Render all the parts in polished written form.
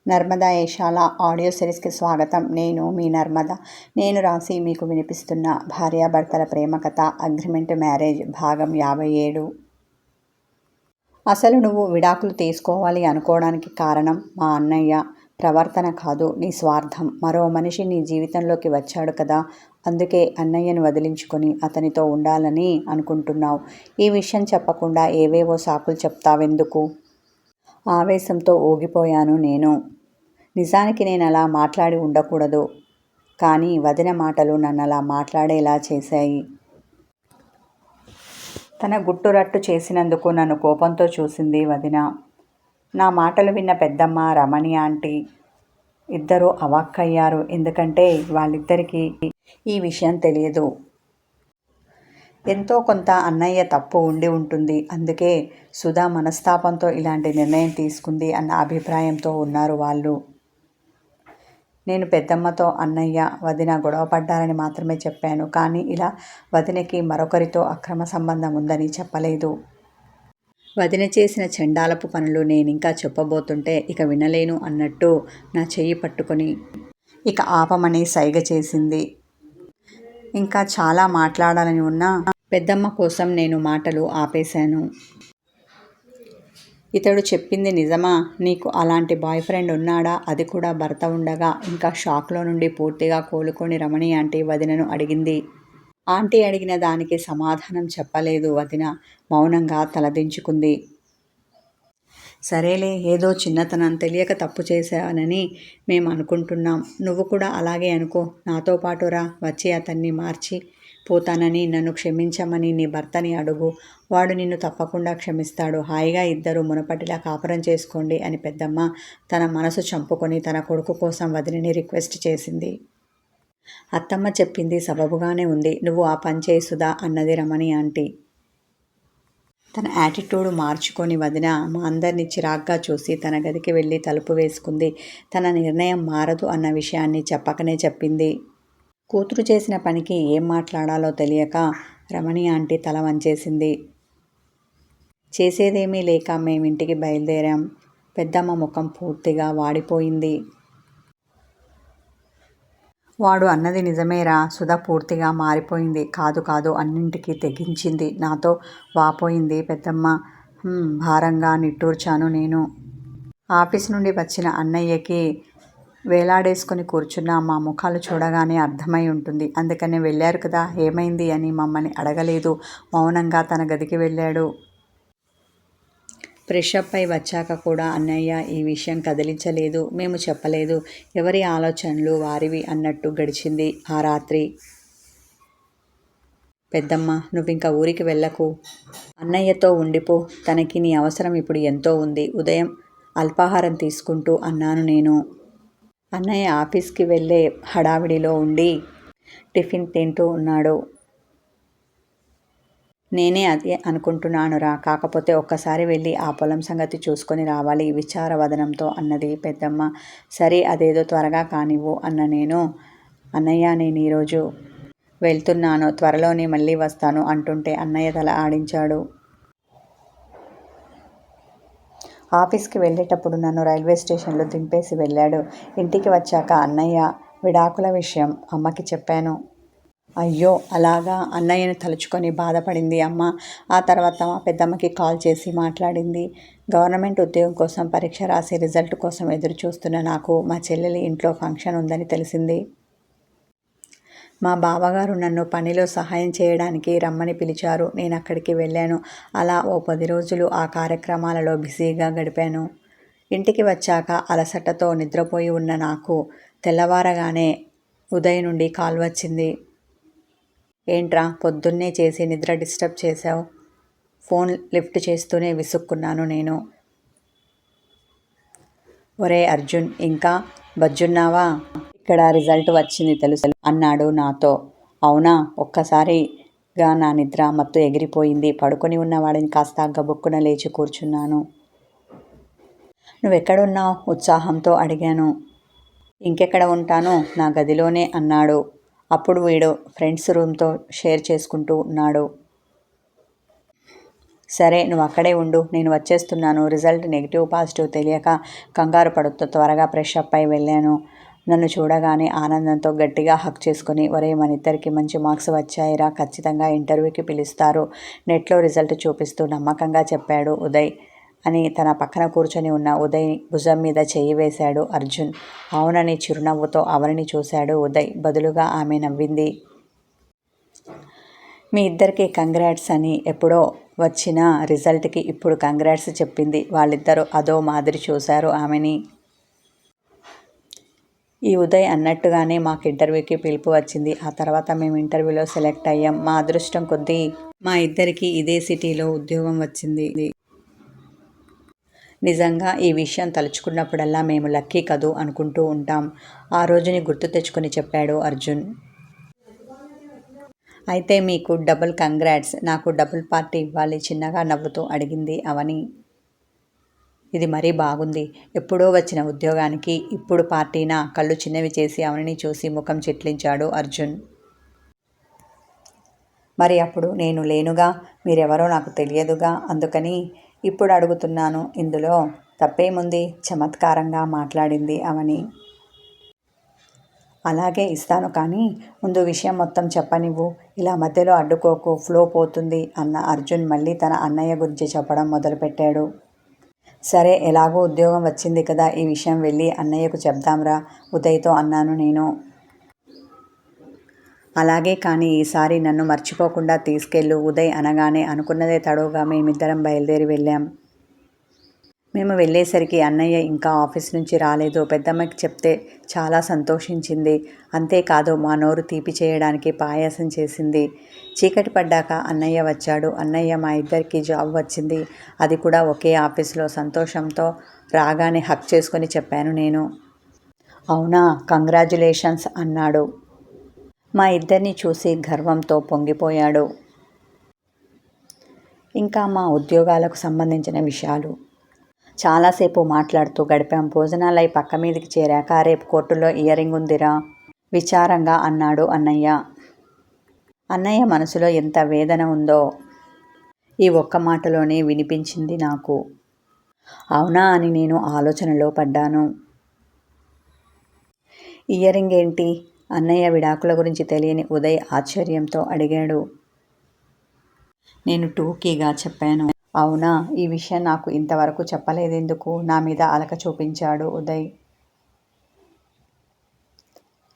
Narmada Eshala audio సిరీస్కి స్వాగతం. నేను మీ నర్మద. నేను రాసి మీకు వినిపిస్తున్న భార్యాభర్తల ప్రేమ కథ అగ్రిమెంట్ మ్యారేజ్ భాగం 57. అసలు నువ్వు విడాకులు తీసుకోవాలి అనుకోవడానికి కారణం మా అన్నయ్య ప్రవర్తన కాదు, నీ స్వార్థం. మరో మనిషి నీ జీవితంలోకి వచ్చాడు కదా, అందుకే అన్నయ్యను వదిలించుకొని అతనితో ఉండాలని అనుకుంటున్నావు. ఈ విషయం చెప్పకుండా ఏవేవో సాకులు చెప్తావెందుకు? ఆవేశంతో ఊగిపోయాను నేను. నిజానికి నేను అలా మాట్లాడి ఉండకూడదు, కానీ వదిన మాటలు నన్ను అలా మాట్లాడేలా చేశాయి. తన గుట్టురట్టు చేసినందుకు నన్ను కోపంతో చూసింది వదిన. నా మాటలు విన్న పెద్దమ్మ, రమణి ఆంటీ ఇద్దరూ అవాక్కయ్యారు. ఎందుకంటే వాళ్ళిద్దరికీ ఈ విషయం తెలియదు. ఎంతో కొంత అన్నయ్య తప్పు ఉండి ఉంటుంది, అందుకే సుధా మనస్తాపంతో ఇలాంటి నిర్ణయం తీసుకుంది అన్న అభిప్రాయంతో ఉన్నారు వాళ్ళు. నేను పెద్దమ్మతో అన్నయ్య, వదిన గొడవపడ్డారని మాత్రమే చెప్పాను, కానీ ఇలా వదినకి మరొకరితో అక్రమ సంబంధం ఉందని చెప్పలేదు. వదిన చేసిన చండాలపు పనులు నేనింకా చెప్పబోతుంటే ఇక వినలేను అన్నట్టు నా చెయ్యి పట్టుకొని ఇక ఆపమని సైగ చేసింది. ఇంకా చాలా మాట్లాడాలని ఉన్నా పెద్దమ్మ కోసం నేను మాటలు ఆపేశాను. ఇతడు చెప్పింది నిజమా? నీకు అలాంటి బాయ్ ఫ్రెండ్ ఉన్నాడా? అది కూడా భర్త ఉండగా? ఇంకా షాక్లో నుండి పూర్తిగా కోలుకొని రమణి ఆంటీ వదినను అడిగింది. ఆంటీ అడిగిన దానికి సమాధానం చెప్పలేదు వదిన. మౌనంగా తలదించుకుంది. సరేలే, ఏదో చిన్నతనం, తెలియక తప్పు చేశానని మేము అనుకుంటున్నాం. నువ్వు కూడా అలాగే అనుకో. నాతో పాటు రా, వచ్చి అతన్ని మార్చి పోతానని నన్ను క్షమించమని నీ భర్తని అడుగు. వాడు నిన్ను తప్పకుండా క్షమిస్తాడు. హాయిగా ఇద్దరు మునపటిలా కాపురం చేసుకోండి అని పెద్దమ్మ తన మనసు చంపుకొని తన కొడుకు కోసం వదిలిని రిక్వెస్ట్ చేసింది. అత్తమ్మ చెప్పింది సబబుగానే ఉంది. నువ్వు ఆ పని చేయి సుధా అన్నది రమణి ఆంటీ. తన యాటిట్యూడ్ మార్చుకొని వదిన మా అందరినీ చిరాగ్గా చూసి తన గదికి వెళ్ళి తలుపు వేసుకుంది. తన నిర్ణయం మారదు అన్న విషయాన్ని చెప్పకనే చెప్పింది. కూతురు చేసిన పనికి ఏం మాట్లాడాలో తెలియక రమణి ఆంటీ తల వంచేసింది. చేసేదేమీ లేక మేమింటికి బయలుదేరాం. పెద్దమ్మ ముఖం పూర్తిగా వాడిపోయింది. వాడు అన్నది నిజమేరా. సుధ పూర్తిగా మారిపోయింది. కాదు అన్నింటికీ తెగించింది. నాతో వాపోయింది పెద్దమ్మ. భారంగా నిట్టూర్చాను నేను. ఆఫీస్ నుండి వచ్చిన అన్నయ్యకి వేలాడేసుకొని కూర్చున్న మా ముఖాలు చూడగానే అర్థమై ఉంటుంది. అందుకనే వెళ్ళారు కదా, ఏమైంది అని మమ్మల్ని అడగలేదు. మౌనంగా తన గదికి వెళ్ళాడు. ఫ్రెషప్ అయి వచ్చాక కూడా అన్నయ్య ఈ విషయం కదిలించలేదు. మేము చెప్పలేదు. ఎవరి ఆలోచనలు వారివి అన్నట్టు గడిచింది ఆ రాత్రి. పెద్దమ్మ, నువ్వింక ఊరికి వెళ్ళకు, అన్నయ్యతో ఉండిపో. తనకి నీ అవసరం ఇప్పుడు ఎంతో ఉంది. ఉదయం అల్పాహారం తీసుకుంటూ అన్నాను నేను. అన్నయ్య ఆఫీస్కి వెళ్ళే హడావిడిలో ఉండి టిఫిన్ తింటూ ఉన్నాడు. నేనే అదే అనుకుంటున్నానురా. కాకపోతే ఒక్కసారి వెళ్ళి ఆ పొలం సంగతి చూసుకొని రావాలి విచారవదనంతో అన్నది పెద్దమ్మ. సరే, అదేదో త్వరగా కానివ్వు అన్న నేను. అన్నయ్య, నేను ఈరోజు వెళ్తున్నాను, త్వరలోనే మళ్ళీ వస్తాను అంటుంటే అన్నయ్య తల ఆడించాడు. ఆఫీస్కి వెళ్ళేటప్పుడు నన్ను రైల్వే స్టేషన్లో దింపేసి వెళ్ళాడు. ఇంటికి వచ్చాక అన్నయ్య విడాకుల విషయం అమ్మకి చెప్పాను. అయ్యో అలాగా? అన్నయ్యను తలుచుకొని బాధపడింది అమ్మ. ఆ తర్వాత మా పెద్దమ్మకి కాల్ చేసి మాట్లాడింది. గవర్నమెంట్ ఉద్యోగం కోసం పరీక్ష రాసి రిజల్ట్ కోసం ఎదురు చూస్తున్న నాకు మా చెల్లెలి ఇంట్లో ఫంక్షన్ ఉందని తెలిసింది. మా బావగారు నన్ను పనిలో సహాయం చేయడానికి రమ్మని పిలిచారు. నేను అక్కడికి వెళ్ళాను. అలా ఓ 10 రోజులు ఆ కార్యక్రమాలలో బిజీగా గడిపాను. ఇంటికి వచ్చాక అలసటతో నిద్రపోయి ఉన్న నాకు తెల్లవారగానే ఉదయ్ నుండి కాల్ వచ్చింది. ఏంట్రా, పొద్దున్నే చేసి నిద్ర డిస్టర్బ్ చేశావు? ఫోన్ లిఫ్ట్ చేస్తూనే విసుక్కున్నాను నేను. ఒరే అర్జున్, ఇంకా బజ్జున్నావా? ఇక్కడ రిజల్ట్ వచ్చింది తెలుసు అన్నాడు నాతో. అవునా? ఒక్కసారిగా నా నిద్ర మత్తు ఎగిరిపోయింది. పడుకొని ఉన్న వాడిని కాస్త గబుక్కున లేచి కూర్చున్నాను. నువ్వెక్కడున్నావు? ఉత్సాహంతో అడిగాను. ఇంకెక్కడ ఉంటాను, నా గదిలోనే అన్నాడు. అప్పుడు వీడు ఫ్రెండ్స్ రూమ్తో షేర్ చేసుకుంటూ ఉన్నాడు. సరే నువ్వు అక్కడే ఉండు, నేను వచ్చేస్తున్నాను. రిజల్ట్ నెగిటివ్ పాజిటివ్ తెలియక కంగారు పడుతూ త్వరగా ఫ్రెష్ అప్ అయి వెళ్ళాను. నన్ను చూడగానే ఆనందంతో గట్టిగా హక్ చేసుకుని, ఒరే మన ఇద్దరికి మంచి మార్క్స్ వచ్చాయిరా, ఖచ్చితంగా ఇంటర్వ్యూకి పిలుస్తారు, నెట్లో రిజల్ట్ చూపిస్తూ నమ్మకంగా చెప్పాడు ఉదయ్ అని తన పక్కన కూర్చొని ఉన్న ఉదయ్ భుజం మీద చెయ్యి వేశాడు అర్జున్. అవునని చిరునవ్వుతో అవనిని చూశాడు ఉదయ్. బదులుగా ఆమె నవ్వింది. మీ ఇద్దరికి కంగ్రాట్స్ అని ఎప్పుడో వచ్చిన రిజల్ట్కి ఇప్పుడు కంగ్రాట్స్ చెప్పింది. వాళ్ళిద్దరూ అదో మాదిరి చూశారు ఆమెని. ఈ ఉదయ్ అన్నట్టుగానే మాకు ఇంటర్వ్యూకి పిలుపు వచ్చింది. ఆ తర్వాత మేము ఇంటర్వ్యూలో సెలెక్ట్ అయ్యాం. మా అదృష్టం కొద్దీ మా ఇద్దరికి ఇదే సిటీలో ఉద్యోగం వచ్చింది. నిజంగా ఈ విషయం తలుచుకున్నప్పుడల్లా మేము లక్కీ కదూ అనుకుంటూ ఉంటాం. ఆ రోజుని గుర్తు తెచ్చుకొని చెప్పాడు అర్జున్. అయితే మీకు డబుల్ కంగ్రాట్స్, నాకు డబుల్ పార్టీ ఇవ్వాలి చిన్నగా నవ్వుతూ అడిగింది అవని. ఇది మరీ బాగుంది, ఎప్పుడో వచ్చిన ఉద్యోగానికి ఇప్పుడు పార్టీనా? కళ్ళు చిన్నవి చేసి అవనిని చూసి ముఖం చిట్లించాడు అర్జున్. మరి అప్పుడు నేను లేనుగా, మీరెవరో నాకు తెలియదుగా, అందుకని ఇప్పుడు అడుగుతున్నాను. ఇందులో తప్పేముంది? చమత్కారంగా మాట్లాడింది అవని. అలాగే ఇస్తాను, కానీ ముందు విషయం మొత్తం చెప్పనివ్వు, ఇలా మధ్యలో అడ్డుకోకు, ఫ్లో పోతుంది అన్న అర్జున్ మళ్ళీ తన అన్నయ్య గురించి చెప్పడం మొదలుపెట్టాడు. సరే ఎలాగో ఉద్యోగం వచ్చింది కదా, ఈ విషయం వెళ్ళి అన్నయ్యకు చెప్దాంరా ఉదయ్తో అన్నాను నేను. అలాగే, కానీ ఈసారి నన్ను మర్చిపోకుండా తీసుకెళ్ళు ఉదయ్ అనగానే అనుకున్నదే తడవుగా మేమిద్దరం బయలుదేరి వెళ్ళాం. మేము వెళ్ళేసరికి అన్నయ్య ఇంకా ఆఫీస్ నుంచి రాలేదు. పెద్దమ్మకి చెప్తే చాలా సంతోషించింది. అంతేకాదు మా నోరు తీపి చేయడానికి పాయాసం చేసింది. చీకటి పడ్డాక అన్నయ్య వచ్చాడు. అన్నయ్య మా ఇద్దరికి జాబ్ వచ్చింది, అది కూడా ఒకే ఆఫీస్లో. సంతోషంతో రాగానే హక్ చేసుకొని చెప్పాను నేను. అవునా, కంగ్రాచ్యులేషన్స్ అన్నాడు. మా ఇద్దరిని చూసి గర్వంతో పొంగిపోయాడు. ఇంకా మా ఉద్యోగాలకు సంబంధించిన విషయాలు చాలాసేపు మాట్లాడుతూ గడిపాం. భోజనాలై పక్క మీదికి చేరాక రేపు కోర్టులో ఇయరింగ్ ఉందిరా విచారంగా అన్నాడు అన్నయ్య. అన్నయ్య మనసులో ఎంత వేదన ఉందో ఈ ఒక్క మాటలోనే వినిపించింది నాకు. అవునా అని నేను ఆలోచనలో పడ్డాను. ఇయరింగ్ ఏంటి? అన్నయ్య విడాకుల గురించి తెలియని ఉదయ్ ఆశ్చర్యంతో అడిగాడు. నేను టూకీగా చెప్పాను. అవునా, ఈ విషయం నాకు ఇంతవరకు చెప్పలేదెందుకు? నా మీద అలక చూపించాడు ఉదయ్.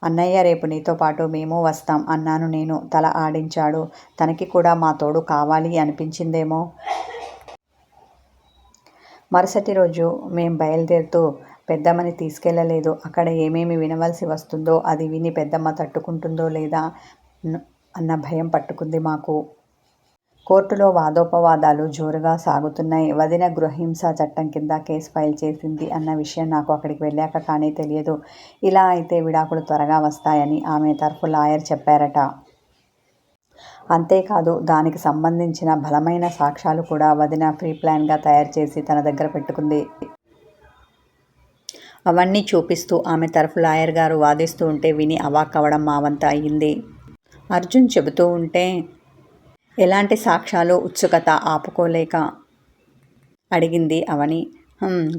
అన్నయ్య రేపు నీతో పాటు మేము వస్తాం అన్నాను నేను. తల ఆడించాడు. తనకి కూడా మా తోడు కావాలి అనిపించిందేమో. మరుసటి రోజు మేం బయలుదేరుతూ పెద్దమ్మని తీసుకెళ్ళలేదు. అక్కడ ఏమేమి వినవలసి వస్తుందో అది విని పెద్దమ్మ తట్టుకుంటుందో లేదా అన్న భయం పట్టుకుంది మాకు. కోర్టులో వాదోపవాదాలు జోరుగా సాగుతున్నాయి. వదిన గృహహింస చట్టం కింద కేసు ఫైల్ చేసింది అన్న విషయం నాకు అక్కడికి వెళ్ళాక కానీ తెలియదు. ఇలా అయితే విడాకులు త్వరగా వస్తాయని ఆమె తరఫు లాయర్ చెప్పారట. అంతేకాదు, దానికి సంబంధించిన బలమైన సాక్ష్యాలు కూడా వదిన ప్రీ ప్లాన్గా తయారు చేసి తన దగ్గర పెట్టుకుంది. అవన్నీ చూపిస్తూ ఆమె తరఫు లాయర్ గారు వాదిస్తూ ఉంటే విని అవాక్కవడం మా వంత అయ్యింది. అర్జున్ చెబుతూ ఉంటే ఎలాంటి సాక్ష్యాలు ఉత్సుకత ఆపుకోలేక అడిగింది అవని.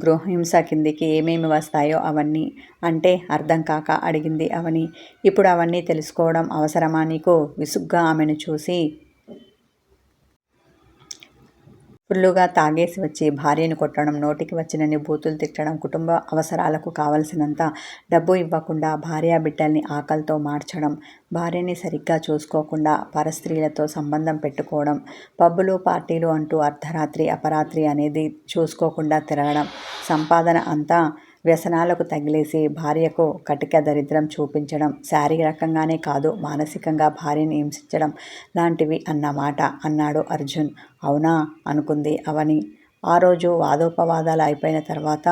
గృహహింస కిందికి ఏమేమి వస్తాయో అవన్నీ అంటే అర్థం కాక అడిగింది అవని. ఇప్పుడు అవన్నీ తెలుసుకోవడం అవసరమా నీకు? విసుగ్గా ఆమెను చూసి ఫుల్లుగా తాగేసి వచ్చి భార్యను కొట్టడం, నోటికి వచ్చినన్ని బూతులు తిట్టడం, కుటుంబ అవసరాలకు కావలసినంత డబ్బు ఇవ్వకుండా భార్యా బిడ్డల్ని ఆకలితో మార్చడం, భార్యని సరిగ్గా చూసుకోకుండా పరస్త్రీలతో సంబంధం పెట్టుకోవడం, పబ్బులు పార్టీలు అంటూ అర్ధరాత్రి అపరాత్రి అనేది చూసుకోకుండా తిరగడం, సంపాదన అంతా వ్యసనాలకు తగిలేసి భార్యకు కటిక దరిద్రం చూపించడం, శారీరకంగానే కాదు మానసికంగా భార్యని హింసించడం లాంటివి అన్నమాట అన్నాడు అర్జున్. అవునా అనుకుంది అవని. ఆ రోజు వాదోపవాదాలు అయిపోయిన తర్వాత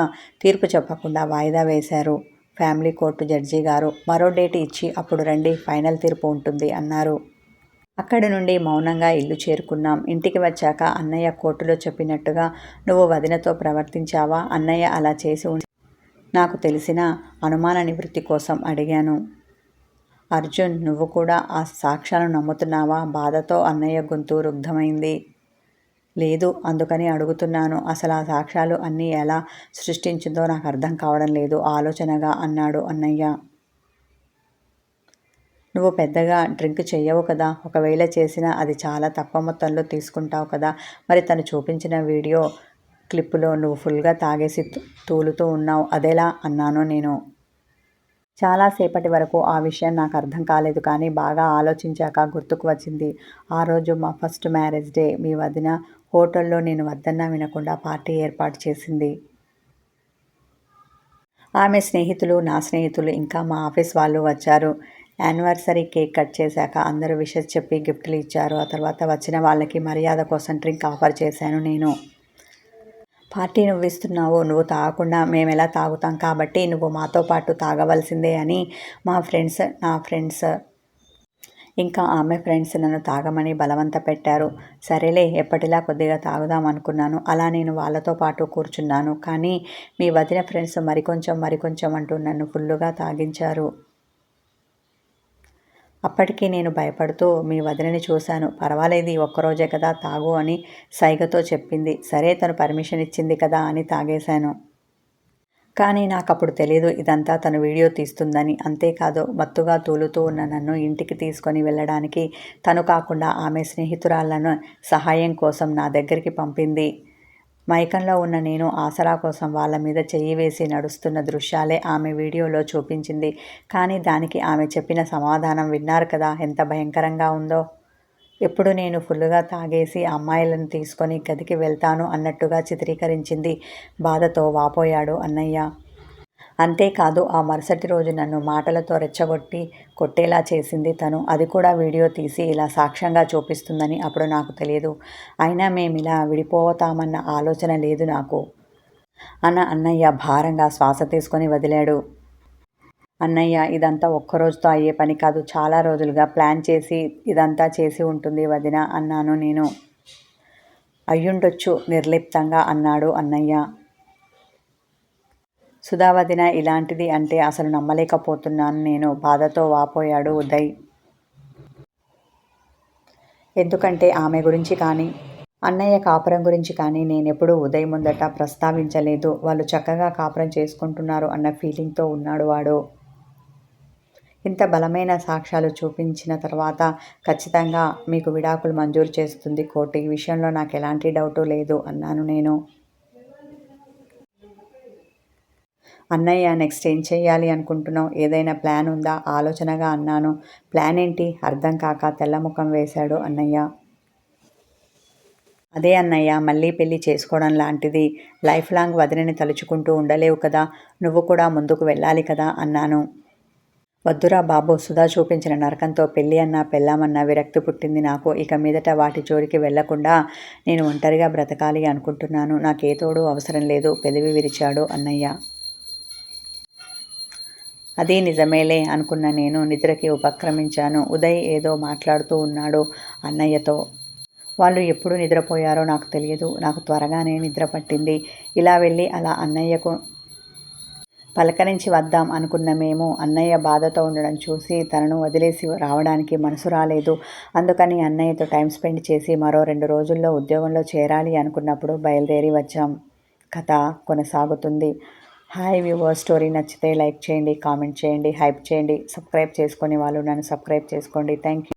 తీర్పు చెప్పకుండా వాయిదా వేశారు. ఫ్యామిలీ కోర్టు జడ్జి గారు మరో డేట్ ఇచ్చి అప్పుడు రండి, ఫైనల్ తీర్పు ఉంటుంది అన్నారు. అక్కడి నుండి మౌనంగా ఇల్లు చేరుకున్నాం. ఇంటికి వచ్చాక అన్నయ్య కోర్టులో చెప్పినట్టుగా నువ్వు వదినతో ప్రవర్తించావా? అన్నయ్య అలా చేసి నాకు తెలిసిన అనుమాన నివృత్తి కోసం అడిగాను. అర్జున్, నువ్వు కూడా ఆ సాక్ష్యాలను నమ్ముతున్నావా? బాధతో అన్నయ్య గొంతు రుగ్ధమైంది. లేదు, అందుకని అడుగుతున్నాను. అసలు ఆ సాక్ష్యాలు అన్నీ ఎలా సృష్టించిందో నాకు అర్థం కావడం లేదు ఆలోచనగా అన్నాడు అన్నయ్య. నువ్వు పెద్దగా డ్రింక్ చెయ్యవు కదా, ఒకవేళ చేసినా అది చాలా తక్కువ మొత్తంలో తీసుకుంటావు కదా, మరి తను చూపించిన వీడియో క్లిప్పులో నువ్వు ఫుల్గా తాగేసి తూలుతూ ఉన్నావు అదెలా అన్నాను నేను. చాలాసేపటి వరకు ఆ విషయం నాకు అర్థం కాలేదు, కానీ బాగా ఆలోచించాక గుర్తుకు వచ్చింది. ఆ రోజు మా ఫస్ట్ మ్యారేజ్ డే. మీ వదిన హోటల్లో నేను వద్దన్నా వినకుండా పార్టీ ఏర్పాటు చేసింది. ఆమె స్నేహితులు, నా స్నేహితులు, ఇంకా మా ఆఫీస్ వాళ్ళు వచ్చారు. యానివర్సరీ కేక్ కట్ చేశాక అందరూ విషెస్ చెప్పి గిఫ్ట్లు ఇచ్చారు. ఆ తర్వాత వచ్చిన వాళ్ళకి మర్యాద కోసం డ్రింక్ ఆఫర్ చేశాను నేను. పార్టీ నువ్విస్తున్నావు, నువ్వు తాగకుండా మేమెలా తాగుతాం, కాబట్టి నువ్వు మాతో పాటు తాగవలసిందే అని మా ఫ్రెండ్స్, నా ఫ్రెండ్స్, ఇంకా ఆమె ఫ్రెండ్స్ నన్ను తాగమని బలవంత పెట్టారు. సరేలే, ఎప్పటిలా కొద్దిగా తాగుదాం అనుకున్నాను. అలా నేను వాళ్ళతో పాటు కూర్చున్నాను. కానీ మీ వదిన ఫ్రెండ్స్ మరికొంచెం అంటూ నన్ను ఫుల్లుగా తాగించారు. అప్పటికి నేను భయపడుతూ మీ వదినని చూశాను. పర్వాలేదు, ఈ ఒక్కరోజే కదా, తాగు అని సైగతో చెప్పింది. సరే, తను పర్మిషన్ ఇచ్చింది కదా అని తాగేశాను. కానీ నాకప్పుడు తెలీదు ఇదంతా తను వీడియో తీస్తుందని. అంతేకాదు, మత్తుగా తూలుతూ ఉన్న నన్ను ఇంటికి తీసుకొని వెళ్ళడానికి తను కాకుండా ఆమె స్నేహితురాళ్లను సహాయం కోసం నా దగ్గరికి పంపింది. మైకంలో ఉన్న నేను ఆసరా కోసం వాళ్ళ మీద చెయ్యి వేసి నడుస్తున్న దృశ్యాలే ఆమె వీడియోలో చూపించింది. కానీ దానికి ఆమె చెప్పిన సమాధానం విన్నారు కదా, ఎంత భయంకరంగా ఉందో. ఎప్పుడు నేను ఫుల్లుగా తాగేసి అమ్మాయిలను తీసుకొని గదికి వెళ్తాను అన్నట్టుగా చిత్రీకరించింది. బాధతో వాపోయాడు అన్నయ్య. అంతేకాదు, ఆ మరుసటి రోజు నన్ను మాటలతో రెచ్చగొట్టి కొట్టేలా చేసింది తను. అది కూడా వీడియో తీసి ఇలా సాక్ష్యంగా చూపిస్తుందని అప్పుడు నాకు తెలియదు. అయినా మేమిలా విడిపోతామన్న ఆలోచన లేదు నాకు అన్నయ్య భారంగా శ్వాస తీసుకొని వదిలాడు. అన్నయ్య, ఇదంతా ఒక్కరోజుతో అయ్యే పని కాదు. చాలా రోజులుగా ప్లాన్ చేసి ఇదంతా చేసి ఉంటుంది వదిన అన్నాను నేను. అయ్యుండొచ్చు, నిర్లిప్తంగా అన్నాడు అన్నయ్య. సుధా వదిన ఇలాంటిది అంటే అసలు నమ్మలేకపోతున్నాను నేను, బాధతో వాపోయాడు ఉదయ్. ఎందుకంటే ఆమె గురించి కానీ అన్నయ్య కాపురం గురించి కానీ నేనెప్పుడూ ఉదయ్ ముందట ప్రస్తావించలేదు. వాళ్ళు చక్కగా కాపురం చేసుకుంటున్నారు అన్న ఫీలింగ్తో ఉన్నాడు వాడు. ఇంత బలమైన సాక్ష్యాలు చూపించిన తర్వాత ఖచ్చితంగా మీకు విడాకులు మంజూరు చేస్తుంది కోర్టు. ఈ విషయంలో నాకు ఎలాంటి డౌటు లేదు అన్నాను నేను. అన్నయ్య, నెక్స్ట్ ఏం చెయ్యాలి అనుకుంటున్నావు? ఏదైనా ప్లాన్ ఉందా ఆలోచనగా అన్నాను. ప్లాన్ ఏంటి అర్థం కాక తెల్లముఖం వేశాడు అన్నయ్య. అదే అన్నయ్య, మళ్ళీ పెళ్ళి చేసుకోవడం లాంటిది. లైఫ్ లాంగ్ వదినని తలుచుకుంటూ ఉండలేవు కదా, నువ్వు కూడా ముందుకు వెళ్ళాలి కదా అన్నాను. వద్దురా బాబు, సుధా చూపించిన నరకంతో పెళ్ళి అన్నా పెళ్ళామన్నా విరక్తి పుట్టింది నాకు. ఇక మీదట వాటి జోలికి వెళ్లకుండా నేను ఒంటరిగా బ్రతకాలి అనుకుంటున్నాను. నాకే తోడు అవసరం లేదు, పెదవి విరిచాడు అన్నయ్య. అది నిజమేలే అనుకున్న నేను నిద్రకి ఉపక్రమించాను. ఉదయ్ ఏదో మాట్లాడుతూ ఉన్నాడు అన్నయ్యతో. వాళ్ళు ఎప్పుడు నిద్రపోయారో నాకు తెలియదు. నాకు త్వరగానే నిద్ర పట్టింది. ఇలా వెళ్ళి అలా అన్నయ్యకు పలకరించి వద్దాం అనుకున్న మేము అన్నయ్య బాధతో ఉండడం చూసి తనను వదిలేసి రావడానికి మనసు రాలేదు. అందుకని అన్నయ్యతో టైం స్పెండ్ చేసి మరో 2 రోజుల్లో ఉద్యోగంలో చేరాలి అనుకున్నప్పుడు బయలుదేరి వచ్చాం. కథ కొనసాగుతుంది. హాయ్ వ్యూవర్స్, స్టోరీ నచ్చితే లైక్ చేయండి, కామెంట్ చేయండి, హైప్ చేయండి. సబ్స్క్రైబ్ చేసుకొని వాళ్ళు నన్ను సబ్స్క్రైబ్ చేసుకోండి. Thank you.